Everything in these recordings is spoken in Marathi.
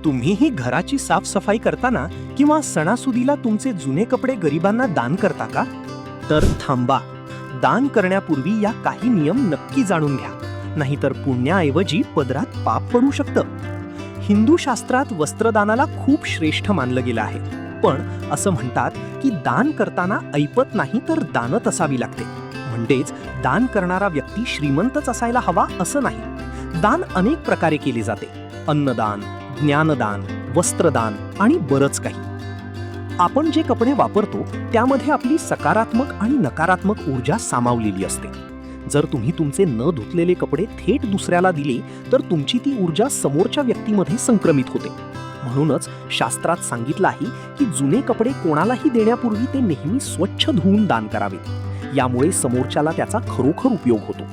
तुम्हीही घराची साफसफाई करताना किंवा सणासुदीला तुमचे जुने कपडे गरिबांना दान करता का? तर थांबा. दान करण्यापूर्वी या काही नियम नक्की जाणून घ्या, नाहीतर पुण्याऐवजी पदरात पाप पडू शकतं. हिंदू शास्त्रात वस्त्रदानाला खूप श्रेष्ठ मानलं गेलं आहे, पण असं म्हणतात की दान करताना ऐपत नाही तर दानत असावी लागते. म्हणजेच दान करणारा व्यक्ती श्रीमंतच असायला हवा असं नाही. दान अनेक प्रकारे केले जाते. अन्नदान, ज्ञानदान, वस्त्रदान आणि बरंच काही. आपण जे कपडे वापरतो त्यामध्ये आपली सकारात्मक आणि नकारात्मक ऊर्जा सामावलेली असते. जर तुम्ही तुमचे न धुतलेले कपडे थेट दुसऱ्याला दिले तर तुमची ती ऊर्जा समोरच्या व्यक्तीमध्ये संक्रमित होते. म्हणूनच शास्त्रात सांगितलं आहे की जुने कपडे कोणालाही देण्यापूर्वी ते नेहमी स्वच्छ धुवून दान करावेत. यामुळे समोरच्याला त्याचा खरोखर उपयोग होतो.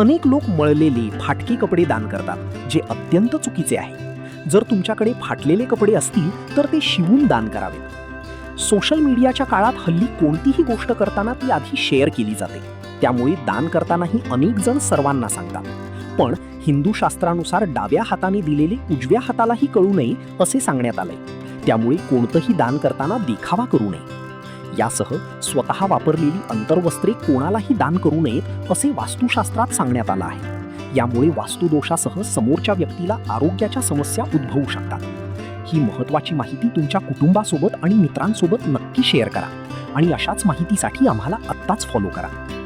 अनेक लोक मळलेले, फाटके कपडे दान करतात, जे अत्यंत चुकीचे आहे. जर तुमच्याकडे फाटलेले कपडे असतील तर ते शिवून दान करावेत. सोशल मीडियाच्या काळात हल्ली कोणतीही गोष्ट करताना ती आधी शेअर केली जाते. त्यामुळे दान करतानाही अनेक जण सर्वांना सांगतात. पण हिंदू शास्त्रानुसार डाव्या हाताने दिलेले उजव्या हातालाही कळू नये असे सांगण्यात आलंय. त्यामुळे कोणतंही दान करताना देखावा करू नये. यासह स्वतः वापरलेली अंतर्वस्त्रे कोणालाही दान करू नयेत असे वास्तुशास्त्रात सांगण्यात आलं आहे. यामुळे वास्तुदोषासह समोरच्या व्यक्तीला आरोग्याच्या समस्या उद्भवू शकतात. ही महत्त्वाची माहिती तुमच्या कुटुंबासोबत आणि मित्रांसोबत नक्की शेअर करा आणि अशाच माहितीसाठी आम्हाला आत्ताच फॉलो करा.